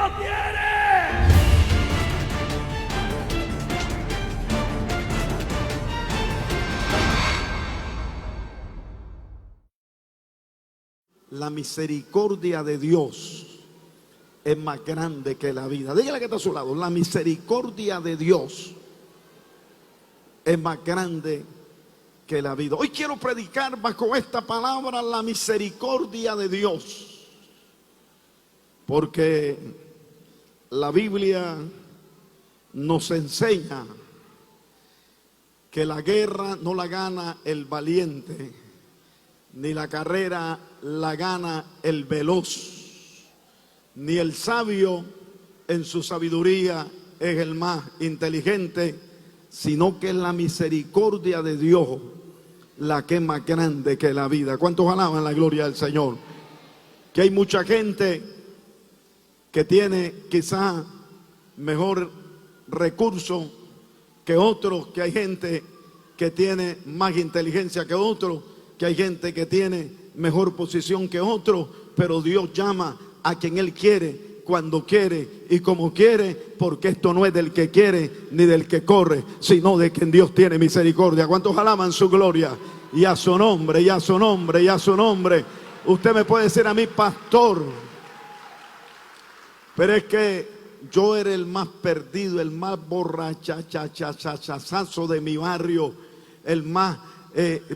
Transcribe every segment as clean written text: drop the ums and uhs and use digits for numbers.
lo tiene. La misericordia de Dios es más grande que la vida. Dígale que está a su lado. La misericordia de Dios es más grande que la vida. Hoy quiero predicar bajo esta palabra la misericordia de Dios, porque la Biblia nos enseña que la guerra no la gana el valiente, ni la carrera la gana el veloz, ni el sabio en su sabiduría es el más inteligente, sino que es la misericordia de Dios la que es más grande que la vida. ¿Cuántos alaban la gloria del Señor? Que hay mucha gente que tiene quizá mejor recurso que otros, que hay gente que tiene más inteligencia que otros, que hay gente que tiene mejor posición que otros, pero Dios llama a quien Él quiere, cuando quiere y como quiere, porque esto no es del que quiere ni del que corre, sino de quien Dios tiene misericordia. ¿Cuántos alaban su gloria? Y a su nombre, y a su nombre, y a su nombre. Usted me puede decir a mí, pastor, pero es que yo era el más perdido, el más borrachachachachachazo de mi barrio, el más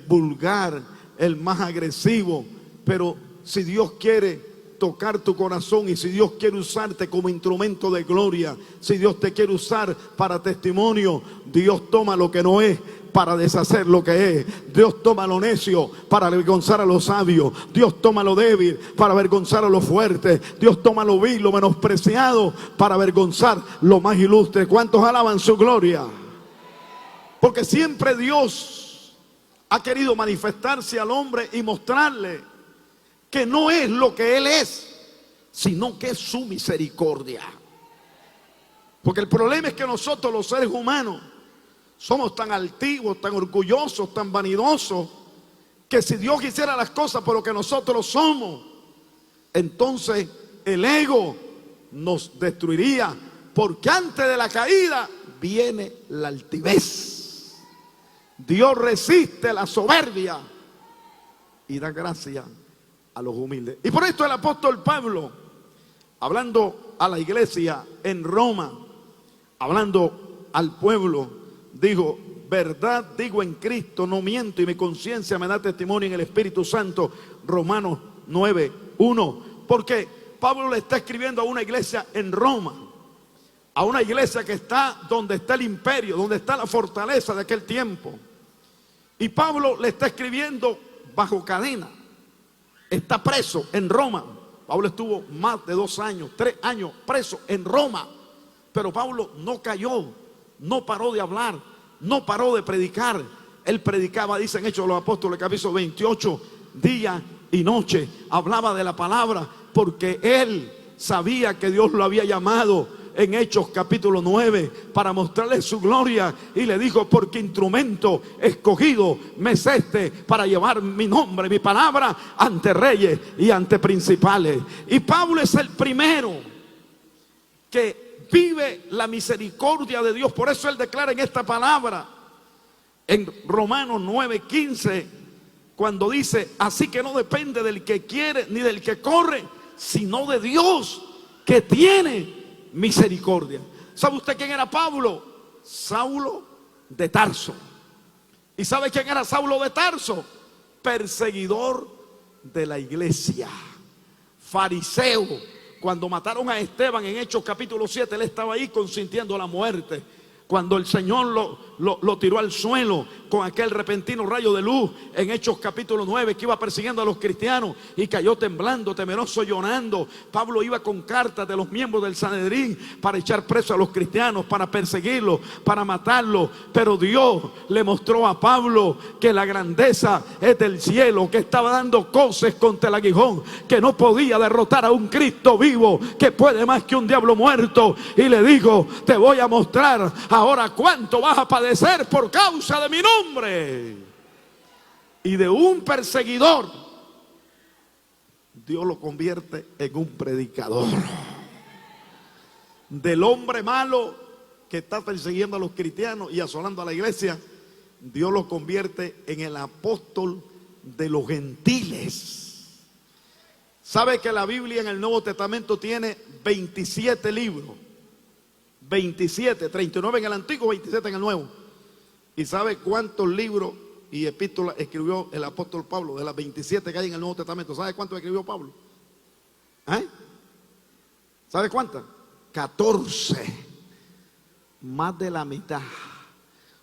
vulgar, el más agresivo. Pero si Dios quiere tocar tu corazón y si Dios quiere usarte como instrumento de gloria, si Dios te quiere usar para testimonio, Dios toma lo que no es para deshacer lo que es. Dios toma lo necio para avergonzar a los sabios. Dios toma lo débil para avergonzar a los fuertes. Dios toma lo vil, lo menospreciado para avergonzar lo más ilustre. ¿Cuántos alaban su gloria? Porque siempre Dios ha querido manifestarse al hombre y mostrarle que no es lo que Él es, sino que es su misericordia. Porque el problema es que nosotros los seres humanos somos tan altivos, tan orgullosos, tan vanidosos, que si Dios hiciera las cosas por lo que nosotros somos, entonces el ego nos destruiría, porque antes de la caída viene la altivez. Dios resiste la soberbia y da gracia a los humildes. Y por esto el apóstol Pablo, hablando a la iglesia en Roma, hablando al pueblo, dijo: verdad digo en Cristo, no miento, y mi conciencia me da testimonio en el Espíritu Santo. Romanos 9:1. Porque Pablo le está escribiendo a una iglesia en Roma, a una iglesia que está donde está el imperio, donde está la fortaleza de aquel tiempo. Y Pablo le está escribiendo bajo cadena. Está preso en Roma. Pablo estuvo más de 2 años, 3 años preso en Roma. Pero Pablo no cayó, no paró de hablar, no paró de predicar. Él predicaba, dicen Hechos de los Apóstoles, capítulo 28, día y noche. Hablaba de la palabra porque él sabía que Dios lo había llamado en Hechos capítulo 9 para mostrarle su gloria, y le dijo: porque instrumento escogido me es este para llevar mi nombre, mi palabra, ante reyes y ante principales. Y Pablo es el primero que vive la misericordia de Dios. Por eso él declara en esta palabra en Romanos 9:15, cuando dice: así que no depende del que quiere ni del que corre, sino de Dios que tiene misericordia. ¿Sabe usted quién era Pablo? Saulo de Tarso. ¿Y sabe quién era Saulo de Tarso? Perseguidor de la iglesia, fariseo. Cuando mataron a Esteban en Hechos capítulo 7, él estaba ahí consintiendo la muerte. Cuando el Señor lo tiró al suelo con aquel repentino rayo de luz en Hechos capítulo 9, que iba persiguiendo a los cristianos y cayó temblando, temeroso, llorando. Pablo iba con cartas de los miembros del Sanedrín para echar preso a los cristianos, para perseguirlos, para matarlos. Pero Dios le mostró a Pablo que la grandeza es del cielo, que estaba dando coces contra el aguijón, que no podía derrotar a un Cristo vivo que puede más que un diablo muerto. Y le dijo: te voy a mostrar ahora cuánto vas a padecer por causa de mi nombre. Y de un perseguidor, Dios lo convierte en un predicador. del hombre malo que está persiguiendo a los cristianos y asolando a la iglesia, Dios lo convierte en el apóstol de los gentiles. ¿Sabe que la Biblia en el Nuevo Testamento tiene 27 libros? 27, 39 en el Antiguo, 27 en el Nuevo. ¿Y sabe cuántos libros y epístolas escribió el apóstol Pablo? De las 27 que hay en el Nuevo Testamento, ¿sabe cuántos escribió Pablo? ¿Sabe cuántas? 14. Más de la mitad.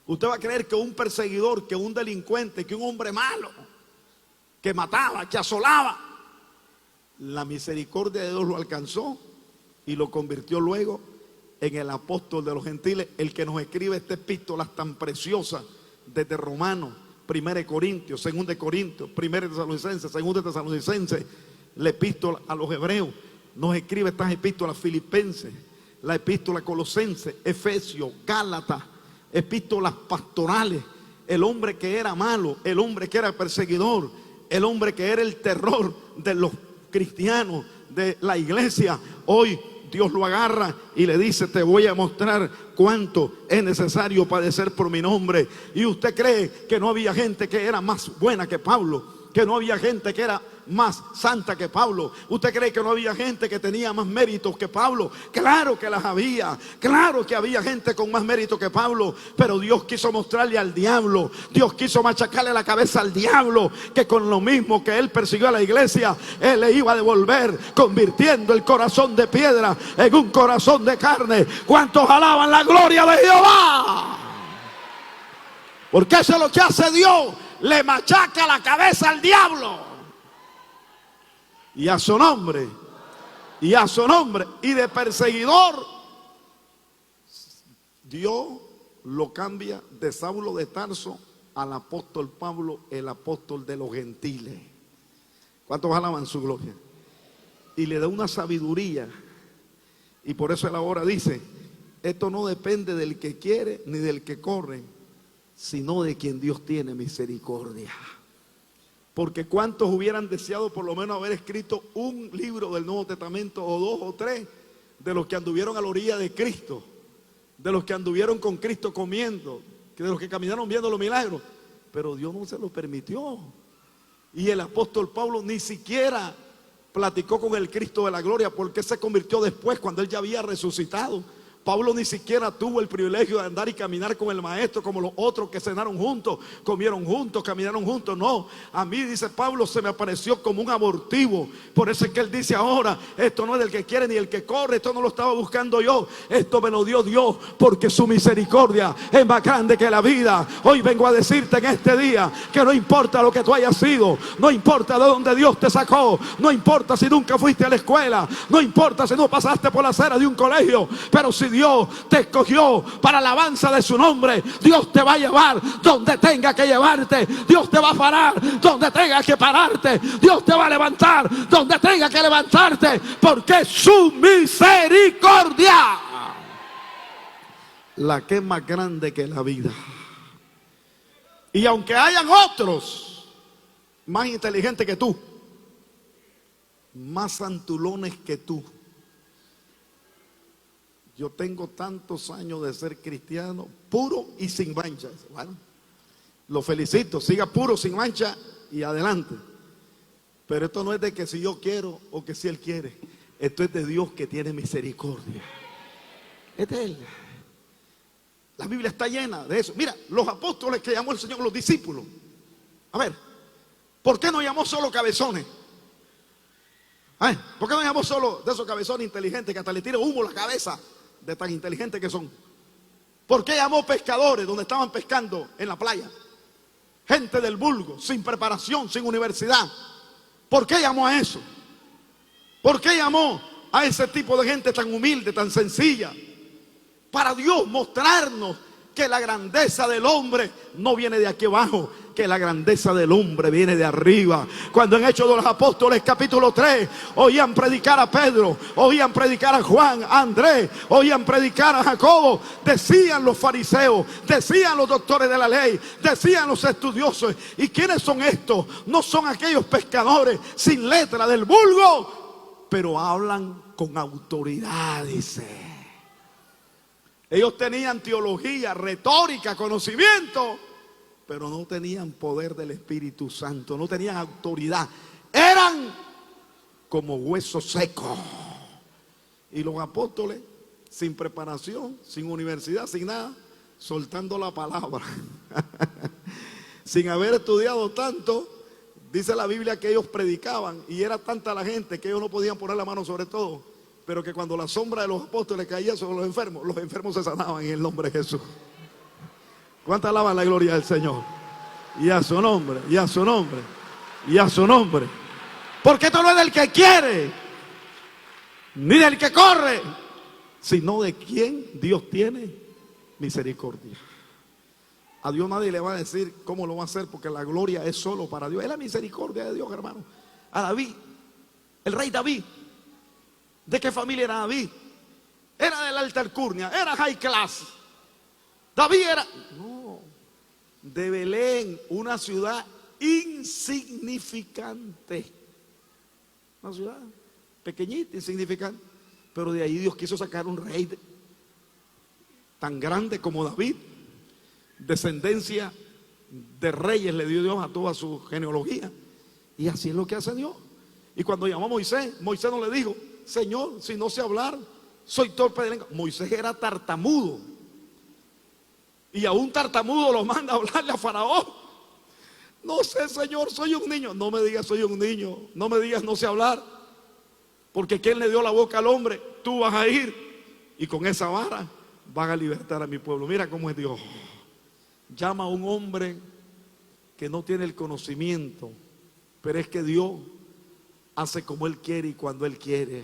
Usted va a creer que un perseguidor, que un delincuente, que un hombre malo, que mataba, que asolaba, la misericordia de Dios lo alcanzó y lo convirtió luego en el apóstol de los gentiles, el que nos escribe estas epístolas tan preciosas desde Romanos, 1 Corintios, 2 Corintios, 1 Tesalonicenses, 2 Tesalonicenses, la epístola a los hebreos, nos escribe estas epístolas Filipenses, la epístola Colosenses, Efesios, Gálatas, epístolas pastorales. El hombre que era malo, el hombre que era perseguidor, el hombre que era el terror de los cristianos, de la iglesia, hoy Dios lo agarra y le dice: te voy a mostrar cuánto es necesario padecer por mi nombre. Y usted cree que no había gente que era más buena que Pablo, que no había gente que era más santa que Pablo. ¿Usted cree que no había gente que tenía más méritos que Pablo? Claro que las había, claro que había gente con más méritos que Pablo, pero Dios quiso mostrarle al diablo, Dios quiso machacarle la cabeza al diablo, que con lo mismo que él persiguió a la iglesia, él le iba a devolver, convirtiendo el corazón de piedra en un corazón de carne. ¿Cuántos alaban la gloria de Jehová? Porque eso es lo que hace Dios, le machaca la cabeza al diablo. Y a su nombre, y a su nombre, y de perseguidor, Dios lo cambia de Saulo de Tarso al apóstol Pablo, el apóstol de los gentiles. ¿Cuántos alaban su gloria? Y le da una sabiduría, y por eso él ahora dice: esto no depende del que quiere ni del que corre, sino de quien Dios tiene misericordia. Porque cuántos hubieran deseado por lo menos haber escrito un libro del Nuevo Testamento, o 2 o 3, de los que anduvieron a la orilla de Cristo, de los que anduvieron con Cristo comiendo, de los que caminaron viendo los milagros, pero Dios no se lo permitió. Y el apóstol Pablo ni siquiera platicó con el Cristo de la gloria, porque se convirtió después, cuando él ya había resucitado. Pablo ni siquiera tuvo el privilegio de andar y caminar con el maestro como los otros que cenaron juntos, comieron juntos, caminaron juntos. No, a mí, dice Pablo, se me apareció como un abortivo. Por eso es que él dice ahora: esto no es del que quiere ni el que corre, esto no lo estaba buscando yo, esto me lo dio Dios, porque su misericordia es más grande que la vida. Hoy vengo a decirte en este día que no importa lo que tú hayas sido, no importa de dónde Dios te sacó, no importa si nunca fuiste a la escuela, no importa si no pasaste por la acera de un colegio, pero si Dios te escogió para la alabanza de su nombre, Dios te va a llevar donde tenga que llevarte, Dios te va a parar donde tenga que pararte, Dios te va a levantar donde tenga que levantarte, porque es su misericordia la que es más grande que la vida. Y aunque hayan otros más inteligentes que tú, más santulones que tú, yo tengo tantos años de ser cristiano, puro y sin mancha. Bueno, lo felicito, siga puro, sin mancha y adelante. Pero esto no es de que si yo quiero o que si Él quiere. Esto es de Dios, que tiene misericordia. Es de Él. La Biblia está llena de eso. Mira, los apóstoles que llamó el Señor, los discípulos. A ver, ¿por qué no llamó solo cabezones? ¿Por qué no llamó solo de esos cabezones inteligentes que hasta le tiran humo a la cabeza de tan inteligentes que son? ¿Por qué llamó pescadores donde estaban pescando en la playa? Gente del vulgo, sin preparación, sin universidad. ¿Por qué llamó a eso? ¿Por qué llamó a ese tipo de gente tan humilde, tan sencilla? Para Dios mostrarnos que la grandeza del hombre no viene de aquí abajo, que la grandeza del hombre viene de arriba. Cuando en Hechos de los Apóstoles capítulo 3 oían predicar a Pedro, oían predicar a Juan, a Andrés, oían predicar a Jacobo, decían los fariseos, decían los doctores de la ley, decían los estudiosos: ¿y quiénes son estos? No son aquellos pescadores sin letra del vulgo, pero hablan con autoridad, dice. Ellos tenían teología, retórica, conocimiento, pero no tenían poder del Espíritu Santo, no tenían autoridad. Eran como huesos secos. Y los apóstoles, sin preparación, sin universidad, sin nada, soltando la palabra, sin haber estudiado tanto. Dice la Biblia que ellos predicaban y era tanta la gente que ellos no podían poner la mano sobre todo, pero que cuando la sombra de los apóstoles caía sobre los enfermos se sanaban en el nombre de Jesús. ¿Cuántas alaban la gloria del Señor? Y a su nombre, y a su nombre, y a su nombre. Porque esto no es del que quiere, ni del que corre, sino de quien Dios tiene misericordia. A Dios nadie le va a decir cómo lo va a hacer, porque la gloria es solo para Dios. Es la misericordia de Dios, hermano. A David, el rey David, ¿de qué familia era David? Era de la alta alcurnia, era high class. David era, no, de Belén, una ciudad insignificante. Una ciudad pequeñita, insignificante. Pero de ahí Dios quiso sacar un rey tan grande como David. Descendencia de reyes le dio Dios a toda su genealogía. Y así es lo que hace Dios. Y cuando llamó a Moisés, Moisés no le dijo: Señor, si no sé hablar, soy torpe de lengua. Moisés era tartamudo. Y a un tartamudo lo manda a hablarle a Faraón. No sé, Señor, soy un niño. No me digas soy un niño. No me digas no sé hablar. Porque ¿quién le dio la boca al hombre? Tú vas a ir y con esa vara van a libertar a mi pueblo. Mira cómo es Dios. Llama a un hombre que no tiene el conocimiento, pero es que Dios hace como Él quiere y cuando Él quiere.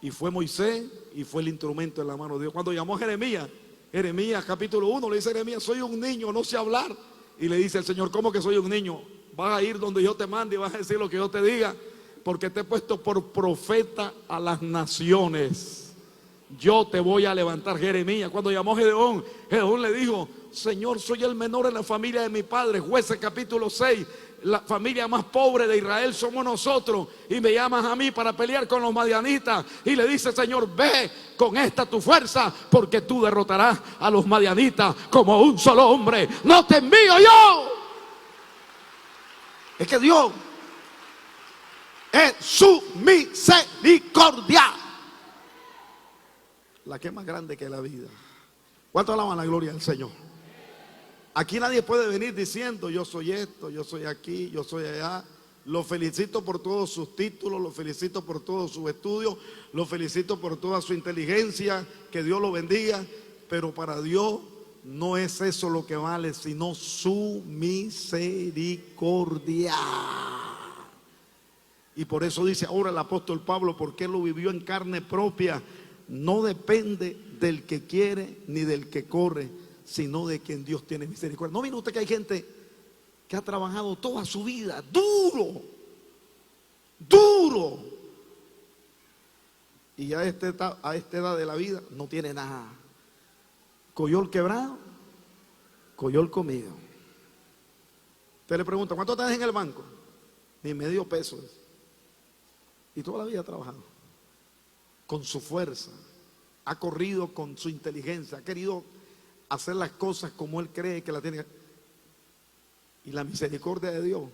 Y fue Moisés y fue el instrumento en la mano de Dios. Cuando llamó a Jeremías, Jeremías capítulo 1, le dice a Jeremías: soy un niño, no sé hablar. Y le dice el Señor: ¿cómo que soy un niño? Vas a ir donde yo te mande y vas a decir lo que yo te diga, porque te he puesto por profeta a las naciones. Yo te voy a levantar. Jeremías, cuando llamó a Gedeón, Gedeón le dijo: Señor, soy el menor en la familia de mi padre. Jueces capítulo 6, la familia más pobre de Israel somos nosotros, y me llamas a mí para pelear con los madianitas. Y le dice: Señor, ve con esta tu fuerza, porque tú derrotarás a los madianitas como un solo hombre. No te envío yo. Es que Dios es su misericordia, la que es más grande que la vida. ¿Cuánto alaban la gloria del Señor? Aquí nadie puede venir diciendo: yo soy esto, yo soy aquí, yo soy allá. Lo felicito por todos sus títulos, lo felicito por todos sus estudios, lo felicito por toda su inteligencia, que Dios lo bendiga. Pero para Dios no es eso lo que vale, sino su misericordia. Y por eso dice ahora el apóstol Pablo, porque él lo vivió en carne propia: no depende del que quiere ni del que corre, sino de quien Dios tiene misericordia. ¿No mira usted que hay gente que ha trabajado toda su vida duro, duro, y a esta edad de la vida no tiene nada? Coyol quebrado, coyol comido. Usted le pregunta: ¿cuánto tenés en el banco? Ni medio peso. Y toda la vida ha trabajado con su fuerza, ha corrido con su inteligencia, ha querido hacer las cosas como él cree que la tiene. Y la misericordia de Dios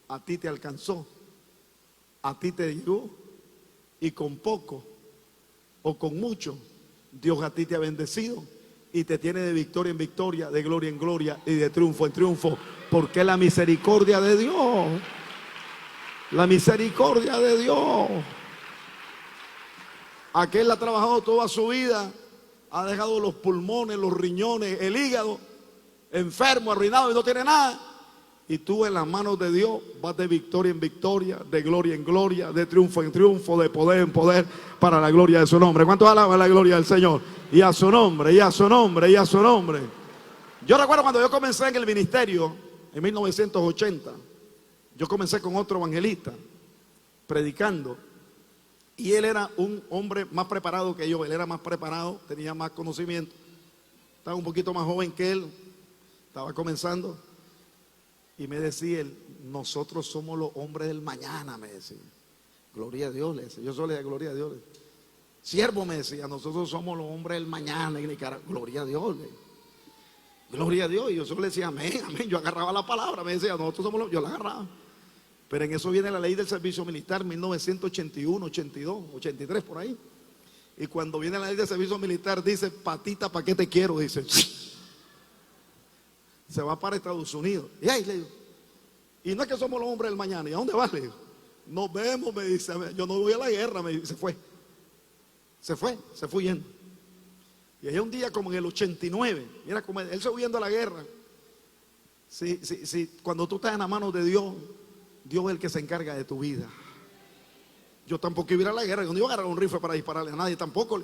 a ti te alcanzó, a ti te llegó, y con poco o con mucho Dios a ti te ha bendecido y te tiene de victoria en victoria, de gloria en gloria y de triunfo en triunfo, porque la misericordia de Dios, la misericordia de Dios. Aquel ha trabajado toda su vida, ha dejado los pulmones, los riñones, el hígado enfermo, arruinado y no tiene nada. Y tú en las manos de Dios vas de victoria en victoria, de gloria en gloria, de triunfo en triunfo, de poder en poder, para la gloria de su nombre. ¿Cuántos alaban la gloria del Señor? Y a su nombre, y a su nombre, y a su nombre. Yo recuerdo cuando yo comencé en el ministerio en 1980. Yo comencé con otro evangelista predicando, y él era un hombre más preparado que yo. Él era más preparado, tenía más conocimiento, estaba un poquito más joven que él, estaba comenzando. Y me decía él: nosotros somos los hombres del mañana, me decía. Gloria a Dios, le decía. Yo solo le decía gloria a Dios. Siervo, me decía, nosotros somos los hombres del mañana en Nicaragua. Gloria a Dios. Gloria a Dios. Y yo solo le decía amén, amén. Yo agarraba la palabra, me decía, nosotros somos los, yo la agarraba. Pero en eso viene la ley del servicio militar, 1981, 82, 83, por ahí. Y cuando viene la ley del servicio militar, dice, patita, ¿para qué te quiero? Dice, se va para Estados Unidos. Y ahí le digo, y no es que somos los hombres del mañana. ¿Y a dónde vas? Le digo, nos vemos, me dice, yo no voy a la guerra, me dice, se fue huyendo. Y allá un día como en el 89, mira como él se fue huyendo a la guerra. Cuando tú estás en la mano de Dios, Dios es el que se encarga de tu vida. Yo tampoco iba a ir a la guerra, yo no iba a agarrar un rifle para dispararle a nadie tampoco,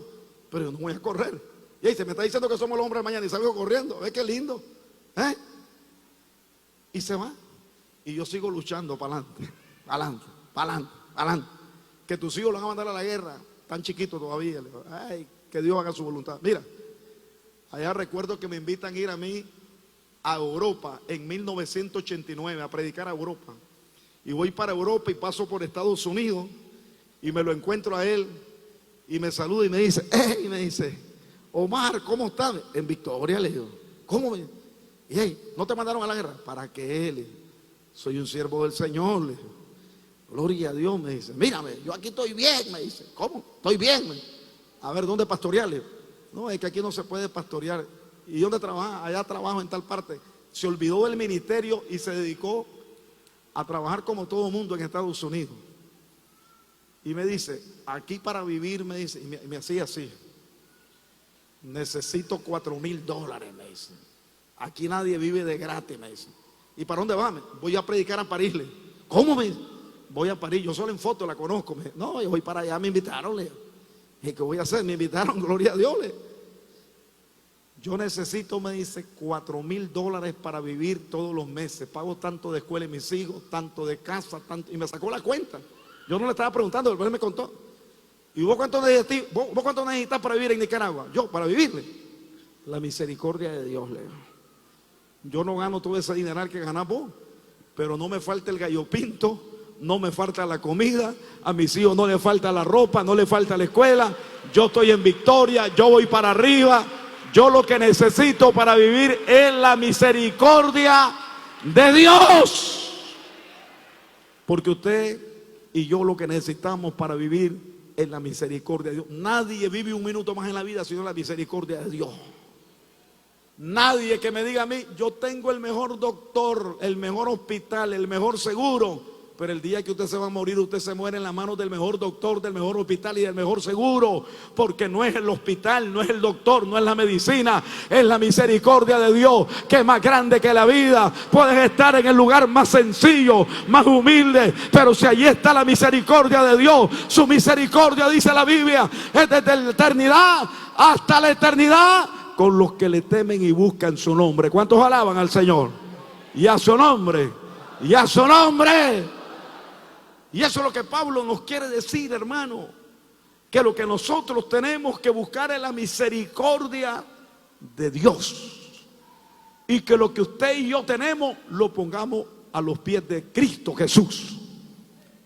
pero yo no voy a correr. Y ahí se me está diciendo que somos los hombres de mañana y salgo corriendo, ¿ves qué lindo? Y se va. Y yo sigo luchando para adelante. Que tus hijos los van a mandar a la guerra, tan chiquitos todavía. Ay, que Dios haga su voluntad. Mira, allá recuerdo que me invitan a ir a mí a Europa en 1989 a predicar a Europa. Y voy para Europa y paso por Estados Unidos y me lo encuentro a él y me saluda y me dice, hey, me dice, Omar, ¿cómo estás? En Victoria, le digo, ¿cómo? Y hey, ¿no te mandaron a la guerra? ¿Para qué? Le digo, soy un siervo del Señor, le digo. Gloria a Dios, me dice, mírame, yo aquí estoy bien, me dice, ¿cómo? Estoy bien, a ver, ¿dónde pastorear? Le digo, no, es que aquí no se puede pastorear. ¿Y dónde trabaja? Allá trabajo en tal parte. Se olvidó del ministerio y se dedicó a trabajar como todo mundo en Estados Unidos. Y me dice, aquí para vivir, me dice, y me hacía así, necesito $4,000, me dice. Aquí nadie vive de gratis, me dice. ¿Y para dónde va? Voy a predicar a París, le digo. ¿Cómo? Me dice, voy a París, yo solo en foto la conozco. Me dice, no, yo voy para allá, me invitaron, le digo. ¿Y qué voy a hacer? Me invitaron, gloria a Dios, le digo. Yo necesito, me dice, $4,000 para vivir todos los meses. Pago tanto de escuela y mis hijos, tanto de casa, tanto. Y me sacó la cuenta. Yo no le estaba preguntando, pero él me contó. ¿Y vos cuánto necesitas para vivir en Nicaragua? Yo, para vivirle. La misericordia de Dios, le digo. Yo no gano todo ese dineral que ganás vos, pero no me falta el gallo pinto, no me falta la comida, a mis hijos no le falta la ropa, no le falta la escuela. Yo estoy en Victoria, yo voy para arriba. Yo lo que necesito para vivir es la misericordia de Dios. Porque usted y yo lo que necesitamos para vivir es la misericordia de Dios. Nadie vive un minuto más en la vida sino la misericordia de Dios. Nadie que me diga a mí, yo tengo el mejor doctor, el mejor hospital, el mejor seguro. Pero el día que usted se va a morir, usted se muere en las manos del mejor doctor, del mejor hospital y del mejor seguro. Porque no es el hospital, no es el doctor, no es la medicina, es la misericordia de Dios, que es más grande que la vida. Puedes estar en el lugar más sencillo, más humilde, pero si allí está la misericordia de Dios, su misericordia, dice la Biblia, es desde la eternidad hasta la eternidad, con los que le temen y buscan su nombre. ¿Cuántos alaban al Señor? Y a su nombre, y a su nombre. Y eso es lo que Pablo nos quiere decir, hermano, que lo que nosotros tenemos que buscar es la misericordia de Dios, y que lo que usted y yo tenemos lo pongamos a los pies de Cristo Jesús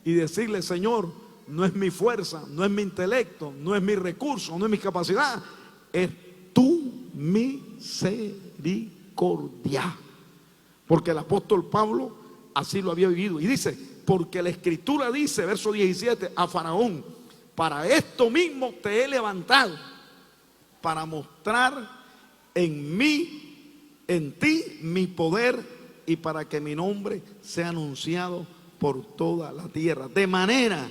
y decirle, Señor, no es mi fuerza, no es mi intelecto, no es mi recurso, no es mi capacidad, es tu misericordia. Porque el apóstol Pablo así lo había vivido y dice, porque la Escritura dice, verso 17, a Faraón, para esto mismo te he levantado, para mostrar en ti mi poder, y para que mi nombre sea anunciado por toda la tierra. De manera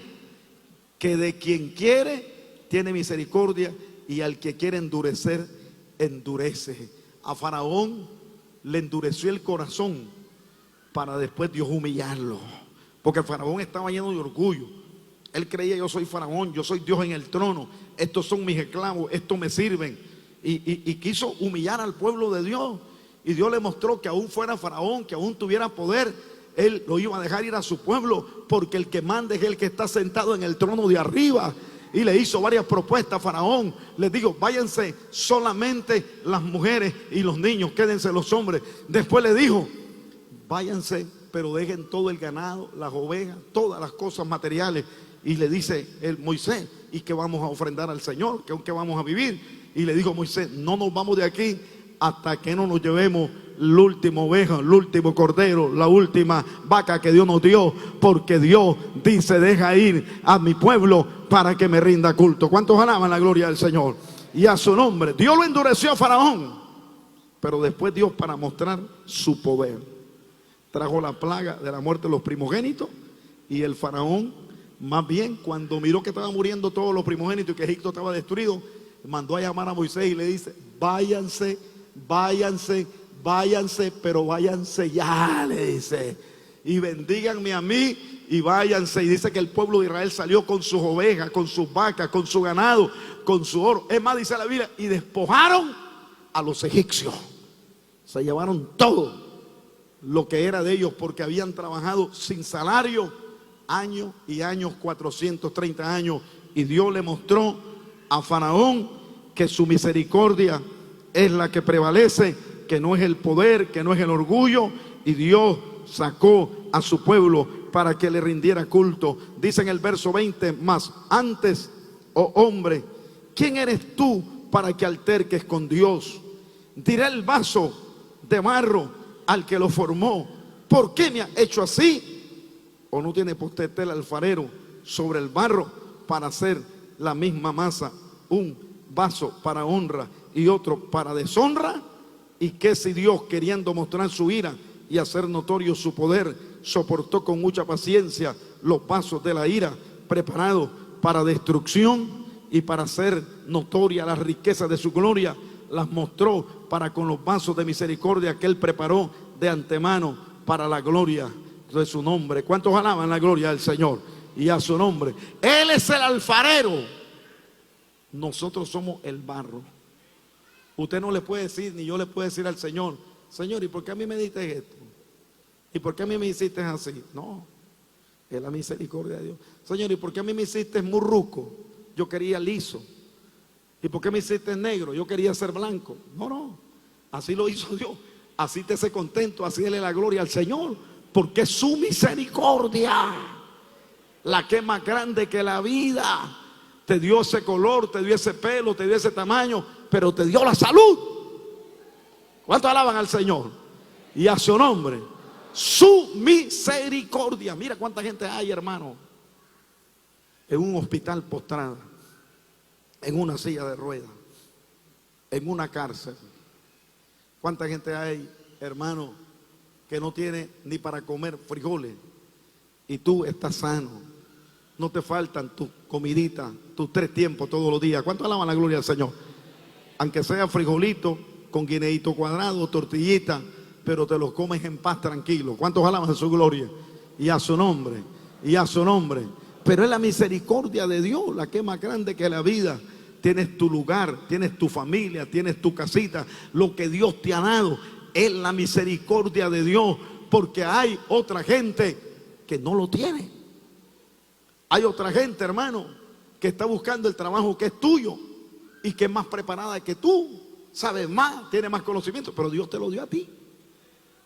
que de quien quiere tiene misericordia, y al que quiere endurecer, endurece. A Faraón le endureció el corazón para después Dios humillarlo. Porque el Faraón estaba lleno de orgullo. Él creía, yo soy Faraón, yo soy Dios en el trono, estos son mis esclavos, estos me sirven. Y quiso humillar al pueblo de Dios. Y Dios le mostró que aún fuera Faraón, que aún tuviera poder, él lo iba a dejar ir a su pueblo, porque el que manda es el que está sentado en el trono de arriba. Y le hizo varias propuestas a Faraón. Les digo, váyanse solamente las mujeres y los niños, quédense los hombres. Después le dijo, váyanse, pero dejen todo el ganado, las ovejas, todas las cosas materiales, y le dice el Moisés, ¿y qué vamos a ofrendar al Señor? ¿Qué vamos a vivir? Y le dijo Moisés, no nos vamos de aquí hasta que no nos llevemos la última oveja, el último cordero, la última vaca que Dios nos dio, porque Dios dice, deja ir a mi pueblo para que me rinda culto. ¿Cuántos alaban la gloria del Señor? Y a su nombre. Dios lo endureció a Faraón, pero después Dios, para mostrar su poder, trajo la plaga de la muerte de los primogénitos. Y el Faraón, más bien, cuando miró que estaban muriendo todos los primogénitos y que Egipto estaba destruido, mandó a llamar a Moisés y le dice, váyanse, váyanse, váyanse, pero váyanse ya, le dice, y bendíganme a mí y váyanse. Y dice que el pueblo de Israel salió con sus ovejas, con sus vacas, con su ganado, con su oro. Es más, dice la Biblia, y despojaron a los egipcios. Se llevaron todo lo que era de ellos, porque habían trabajado sin salario años y años, 430 años. Y Dios le mostró a Faraón que su misericordia es la que prevalece, que no es el poder, que no es el orgullo. Y Dios sacó a su pueblo para que le rindiera culto. Dice en el verso 20, más antes, oh hombre, ¿quién eres tú para que alterques con Dios? Dirá el vaso de barro al que lo formó, ¿por qué me has hecho así? ¿O no tiene potestad el alfarero sobre el barro para hacer la misma masa, un vaso para honra y otro para deshonra? Y que si Dios, queriendo mostrar su ira y hacer notorio su poder, soportó con mucha paciencia los vasos de la ira preparados para destrucción, y para hacer notoria la riqueza de su gloria, las mostró para con los vasos de misericordia que Él preparó de antemano para la gloria de su nombre. ¿Cuántos alaban la gloria del Señor? Y a su nombre. Él es el alfarero, nosotros somos el barro. Usted no le puede decir, ni yo le puedo decir al Señor, Señor, ¿y por qué a mí me diste esto? ¿Y por qué a mí me hiciste así? No, es la misericordia de Dios. Señor, ¿y por qué a mí me hiciste murruco? Yo quería liso. ¿Y por qué me hiciste negro? Yo quería ser blanco. No, no, así lo hizo Dios. Así te hace contento, así dele la gloria al Señor, porque su misericordia, la que es más grande que la vida, te dio ese color, te dio ese pelo, te dio ese tamaño, pero te dio la salud. ¿Cuántos alaban al Señor? Y a su nombre. Su misericordia. Mira cuánta gente hay, hermano, en un hospital postrada, en una silla de ruedas, en una cárcel. ¿Cuánta gente hay, hermano, que no tiene ni para comer frijoles? Y tú estás sano, no te faltan tus comiditas, tus 3 tiempos todos los días. ¿Cuánto alaban la gloria al Señor? Aunque sea frijolito con guineíto cuadrado, tortillita, pero te los comes en paz tranquilo. ¿Cuántos alaban a su gloria? Y a su nombre, y a su nombre. Pero es la misericordia de Dios la que es más grande que la vida. Tienes tu lugar, tienes tu familia, tienes tu casita. Lo que Dios te ha dado es la misericordia de Dios, porque hay otra gente que no lo tiene. Hay otra gente, hermano, que está buscando el trabajo que es tuyo y que es más preparada que tú, sabe más, tiene más conocimiento, pero Dios te lo dio a ti.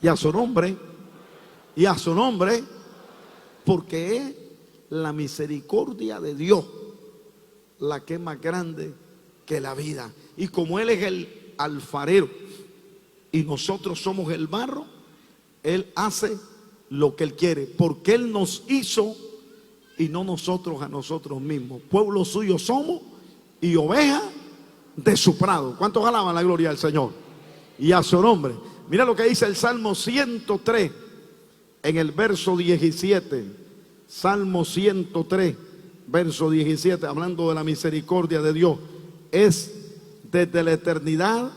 Y a su nombre, y a su nombre, porque es la misericordia de Dios la que es más grande que la vida. Y como Él es el alfarero y nosotros somos el barro, Él hace lo que Él quiere, porque Él nos hizo y no nosotros a nosotros mismos. Pueblo suyo somos y oveja de su prado. ¿Cuántos alaban la gloria del Señor? Y a su nombre. Mira lo que dice el Salmo 103 en el verso 17. Salmo 103, verso 17, hablando de la misericordia de Dios. Es desde la eternidad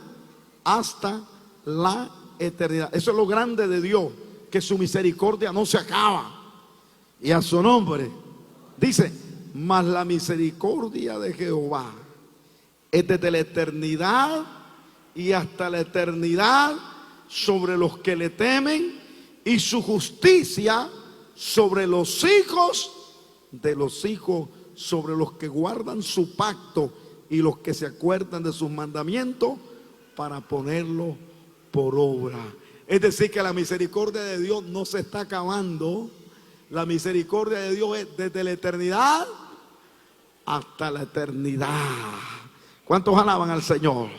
hasta la eternidad. Eso es lo grande de Dios, que su misericordia no se acaba. Y a su nombre dice, mas la misericordia de Jehová es desde la eternidad y hasta la eternidad sobre los que le temen, y su justicia sobre los hijos de los hijos, sobre los que guardan su pacto y los que se acuerdan de sus mandamientos para ponerlo por obra. Es decir, que la misericordia de Dios no se está acabando, La misericordia de Dios es desde la eternidad hasta la eternidad. ¿Cuántos alaban al Señor?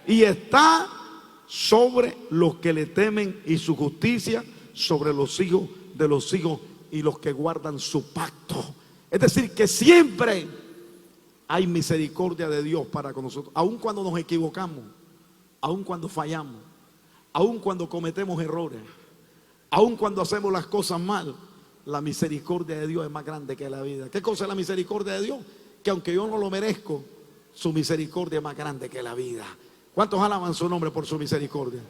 Y está sobre los que le temen, y su justicia sobre los hijos de los hijos y los que guardan su pacto. Es decir, que siempre hay misericordia de Dios para con nosotros, aun cuando nos equivocamos, aun cuando fallamos, aun cuando cometemos errores, aun cuando hacemos las cosas mal. La misericordia de Dios es más grande que la vida. ¿Qué cosa es la misericordia de Dios? Que aunque yo no lo merezco, su misericordia es más grande que la vida. ¿Cuántos alaban su nombre por su misericordia?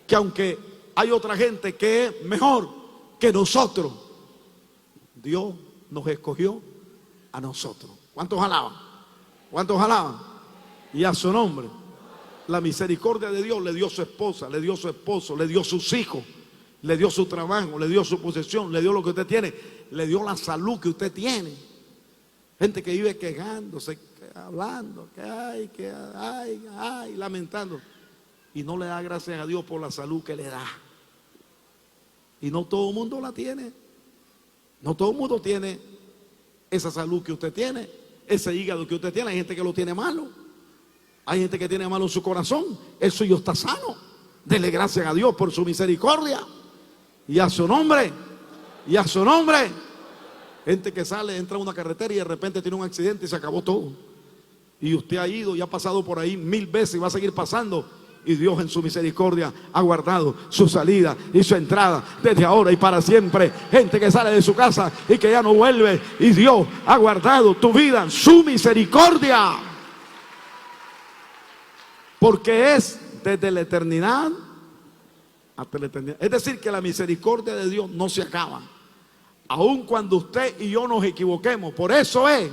Que aunque hay otra gente que es mejor que nosotros, Dios nos escogió a nosotros. ¿Cuántos alaban? ¿Cuántos alaban? Y a su nombre. La misericordia de Dios le dio su esposa, le dio su esposo, le dio sus hijos, le dio su trabajo, le dio su posesión, le dio lo que usted tiene, le dio la salud que usted tiene. Gente que vive quejándose, hablando, que ay, lamentando, y no le da gracias a Dios por la salud que le da. Y no todo el mundo la tiene. No todo el mundo tiene esa salud que usted tiene, ese hígado que usted tiene. Hay gente que lo tiene malo, hay gente que tiene malo en su corazón. El suyo está sano. Dele gracias a Dios por su misericordia. Y a su nombre, y a su nombre. Gente que sale, entra a una carretera y de repente tiene un accidente y se acabó todo. Y usted ha ido y ha pasado por ahí 1000 veces y va a seguir pasando. Y Dios en su misericordia ha guardado su salida y su entrada desde ahora y para siempre. Gente que sale de su casa y que ya no vuelve. Y Dios ha guardado tu vida en su misericordia. Porque es desde la eternidad hasta la eternidad. Es decir, que la misericordia de Dios no se acaba, aun cuando usted y yo nos equivoquemos. Por eso es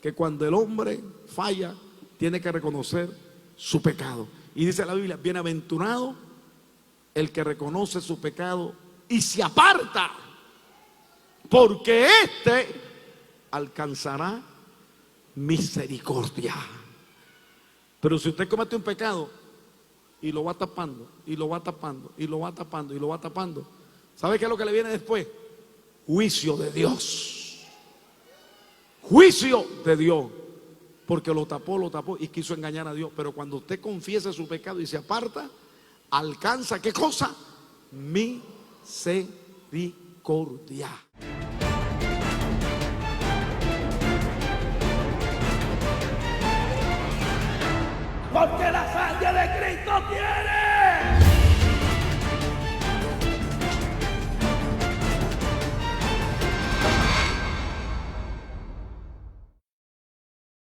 que cuando el hombre falla, tiene que reconocer su pecado. Y dice la Biblia: bienaventurado el que reconoce su pecado y se aparta, porque éste alcanzará misericordia. Pero si usted comete un pecado y lo va tapando, y lo va tapando, y lo va tapando, y lo va tapando, ¿sabe qué es lo que le viene después? Juicio de Dios. Juicio de Dios. Porque lo tapó y quiso engañar a Dios. Pero cuando usted confiesa su pecado y se aparta, alcanza, ¿qué cosa? Misericordia. Porque la sangre de Cristo tiene